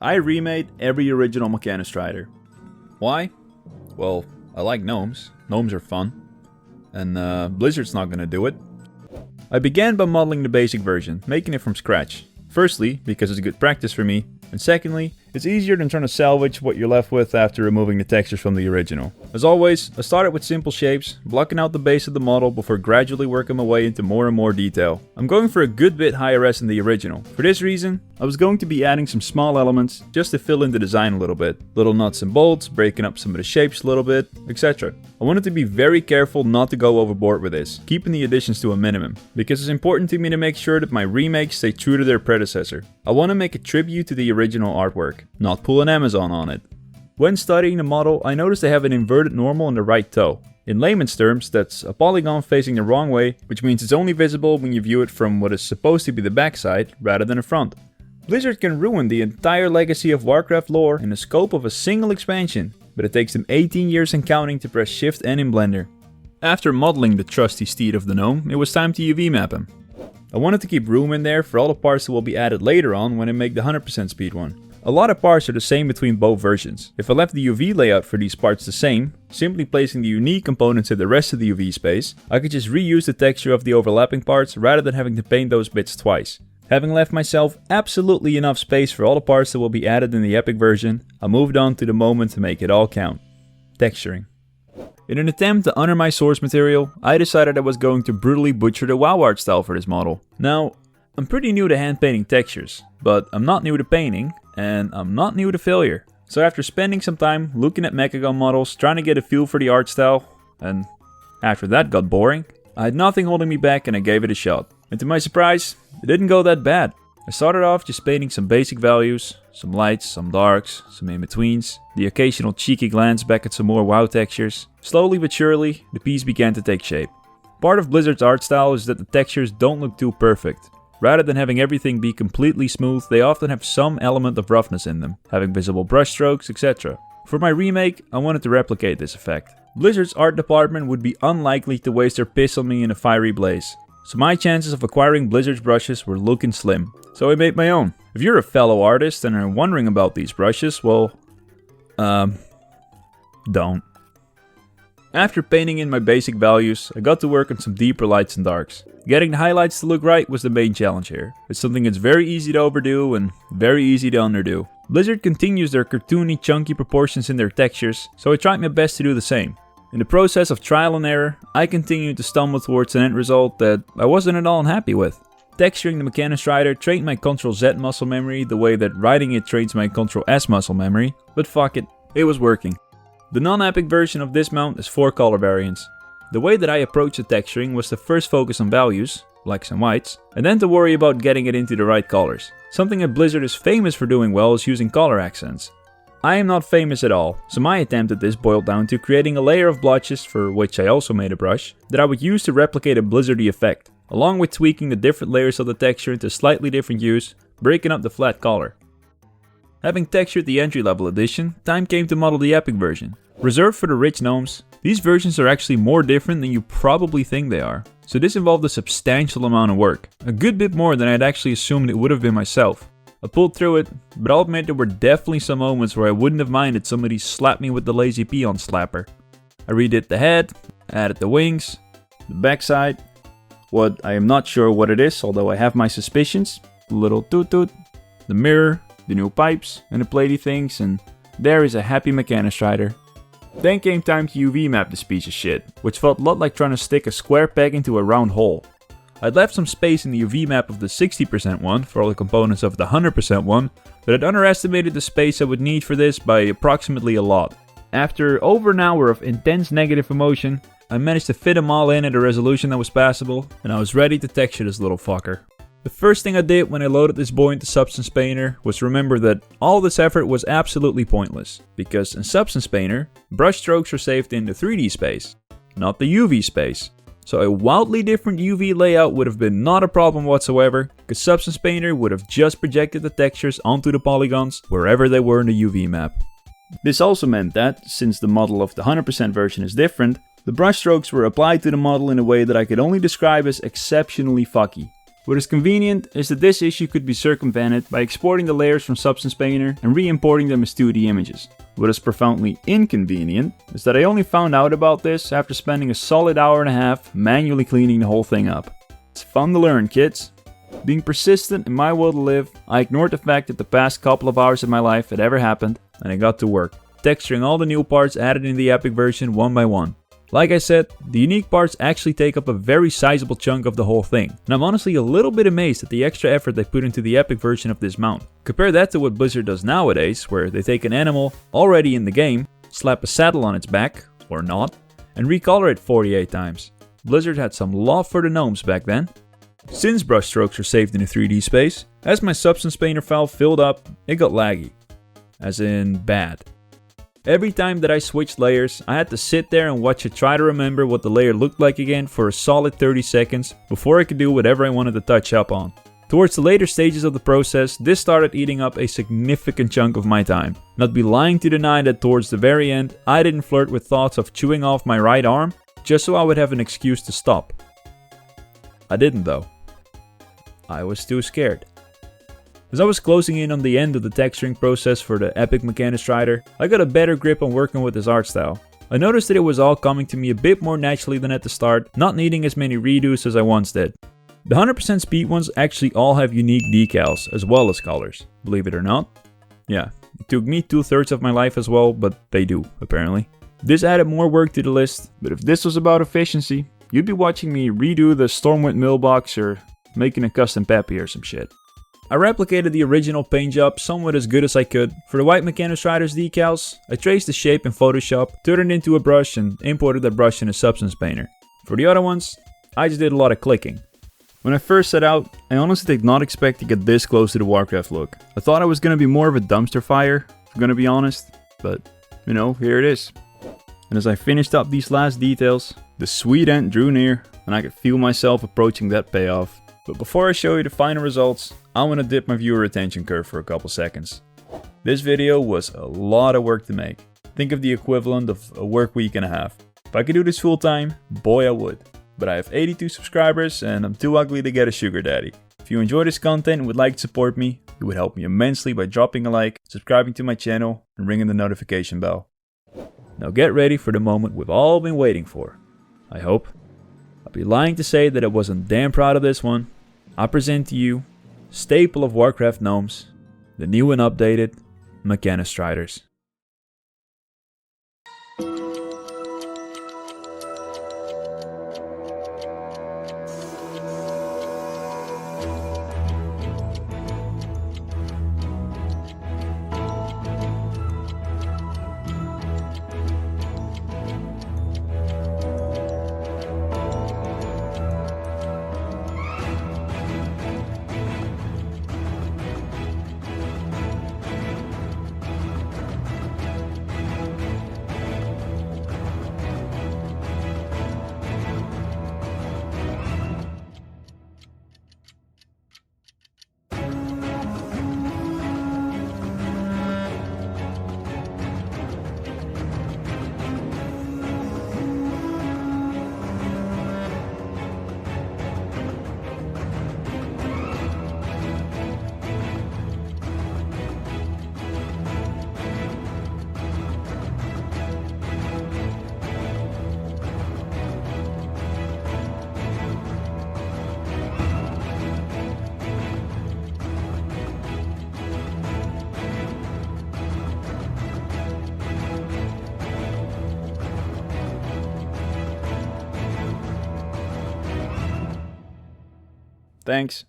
I remade every original Mechanostrider. Why? Well, I like gnomes. Gnomes are fun. And Blizzard's not gonna do it. I began by modeling the basic version, making it from scratch. Firstly, because it's good practice for me, and secondly, it's easier than trying to salvage what you're left with after removing the textures from the original. As always, I started with simple shapes, blocking out the base of the model before gradually working my way into more and more detail. I'm going for a good bit higher res than the original. For this reason, I was going to be adding some small elements just to fill in the design a little bit. Little nuts and bolts, breaking up some of the shapes a little bit, etc. I wanted to be very careful not to go overboard with this, keeping the additions to a minimum, because it's important to me to make sure that my remakes stay true to their predecessor. I want to make a tribute to the original artwork, not pull an Amazon on it. When studying the model, I noticed they have an inverted normal in the right toe. In layman's terms, that's a polygon facing the wrong way, which means it's only visible when you view it from what is supposed to be the backside rather than the front. Blizzard can ruin the entire legacy of Warcraft lore in the scope of a single expansion, but it takes them 18 years and counting to press Shift N in Blender. After modeling the trusty steed of the gnome, it was time to UV map him. I wanted to keep room in there for all the parts that will be added later on when I make the 100% speed one. A lot of parts are the same between both versions. If I left the UV layout for these parts the same, simply placing the unique components in the rest of the UV space, I could just reuse the texture of the overlapping parts rather than having to paint those bits twice. Having left myself absolutely enough space for all the parts that will be added in the epic version, I moved on to the moment to make it all count. Texturing. In an attempt to honor my source material, I decided I was going to brutally butcher the WoW art style for this model. Now, I'm pretty new to hand painting textures, but I'm not new to painting, and I'm not new to failure. So after spending some time looking at Mechagon models, trying to get a feel for the art style, and after that got boring, I had nothing holding me back and I gave it a shot. And to my surprise, it didn't go that bad. I started off just painting some basic values, some lights, some darks, some in-betweens, the occasional cheeky glance back at some more WoW textures. Slowly but surely, the piece began to take shape. Part of Blizzard's art style is that the textures don't look too perfect. Rather than having everything be completely smooth, they often have some element of roughness in them, having visible brushstrokes, etc. For my remake, I wanted to replicate this effect. Blizzard's art department would be unlikely to waste their piss on me in a fiery blaze, so my chances of acquiring Blizzard's brushes were looking slim. So I made my own. If you're a fellow artist and are wondering about these brushes, well, don't. After painting in my basic values, I got to work on some deeper lights and darks. Getting the highlights to look right was the main challenge here. It's something that's very easy to overdo and very easy to underdo. Blizzard continues their cartoony, chunky proportions in their textures, so I tried my best to do the same. In the process of trial and error, I continued to stumble towards an end result that I wasn't at all unhappy with. Texturing the Mechanostrider trained my Ctrl-Z muscle memory the way that writing it trains my Ctrl-S muscle memory, but fuck it, it was working. The non-epic version of this mount is 4 color variants. The way that I approached the texturing was to first focus on values, blacks and whites, and then to worry about getting it into the right colors. Something that Blizzard is famous for doing well is using color accents. I am not famous at all, so my attempt at this boiled down to creating a layer of blotches, for which I also made a brush, that I would use to replicate a Blizzardy effect, along with tweaking the different layers of the texture into slightly different hues, breaking up the flat color. Having textured the entry-level edition, time came to model the epic version. Reserved for the rich gnomes, these versions are actually more different than you probably think they are. So this involved a substantial amount of work, a good bit more than I'd actually assumed it would have been myself. I pulled through it, but I'll admit there were definitely some moments where I wouldn't have minded somebody slap me with the lazy peon slapper. I redid the head, added the wings, the backside, what I am not sure what it is, although I have my suspicions, the little toot toot, the mirror, the new pipes, and the platy things, and there is a happy Mechanostrider. Then came time to UV map this piece of shit, which felt a lot like trying to stick a square peg into a round hole. I'd left some space in the UV map of the 60% one for all the components of the 100% one, but I'd underestimated the space I would need for this by approximately a lot. After over an hour of intense negative emotion, I managed to fit them all in at a resolution that was passable, and I was ready to texture this little fucker. The first thing I did when I loaded this boy into Substance Painter was remember that all this effort was absolutely pointless, because in Substance Painter, brush strokes are saved in the 3D space, not the UV space. So a wildly different UV layout would have been not a problem whatsoever, because Substance Painter would have just projected the textures onto the polygons wherever they were in the UV map. This also meant that, since the model of the 100% version is different, the brushstrokes were applied to the model in a way that I could only describe as exceptionally fucky. What is convenient is that this issue could be circumvented by exporting the layers from Substance Painter and re-importing them as 2D images. What is profoundly inconvenient is that I only found out about this after spending a solid hour and a half manually cleaning the whole thing up. It's fun to learn, kids. Being persistent in my will to live, I ignored the fact that the past couple of hours of my life had ever happened, and I got to work, texturing all the new parts added in the Epic version one by one. Like I said, the unique parts actually take up a very sizable chunk of the whole thing, and I'm honestly a little bit amazed at the extra effort they put into the Epic version of this mount. Compare that to what Blizzard does nowadays, where they take an animal already in the game, slap a saddle on its back, or not, and recolor it 48 times. Blizzard had some love for the gnomes back then. Since brushstrokes are saved in a 3D space, as my Substance Painter file filled up, it got laggy. As in bad. Every time that I switched layers, I had to sit there and watch it try to remember what the layer looked like again for a solid 30 seconds before I could do whatever I wanted to touch up on. Towards the later stages of the process, this started eating up a significant chunk of my time. And I'd be lying to deny that towards the very end, I didn't flirt with thoughts of chewing off my right arm just so I would have an excuse to stop. I didn't though. I was too scared. As I was closing in on the end of the texturing process for the Epic Mechanostrider, I got a better grip on working with his art style. I noticed that it was all coming to me a bit more naturally than at the start, not needing as many redos as I once did. The 100% speed ones actually all have unique decals as well as colors, believe it or not. Yeah, it took me 2/3 of my life as well, but they do, apparently. This added more work to the list, but if this was about efficiency, you'd be watching me redo the Stormwind mailbox or making a custom peppy or some shit. I replicated the original paint job somewhat as good as I could. For the white Mechanostriders decals, I traced the shape in Photoshop, turned it into a brush and imported that brush in a Substance Painter. For the other ones, I just did a lot of clicking. When I first set out, I honestly did not expect to get this close to the Warcraft look. I thought I was going to be more of a dumpster fire, if I'm going to be honest, but you know, here it is. And as I finished up these last details, the sweet end drew near and I could feel myself approaching that payoff. But before I show you the final results, I want to dip my viewer attention curve for a couple seconds. This video was a lot of work to make. Think of the equivalent of a work week and a half. If I could do this full time, boy I would. But I have 82 subscribers and I'm too ugly to get a sugar daddy. If you enjoy this content and would like to support me, it would help me immensely by dropping a like, subscribing to my channel, and ringing the notification bell. Now get ready for the moment we've all been waiting for. I hope. I'd be lying to say that I wasn't damn proud of this one. I present to you, staple of Warcraft Gnomes, the new and updated Mechanostriders. Thanks.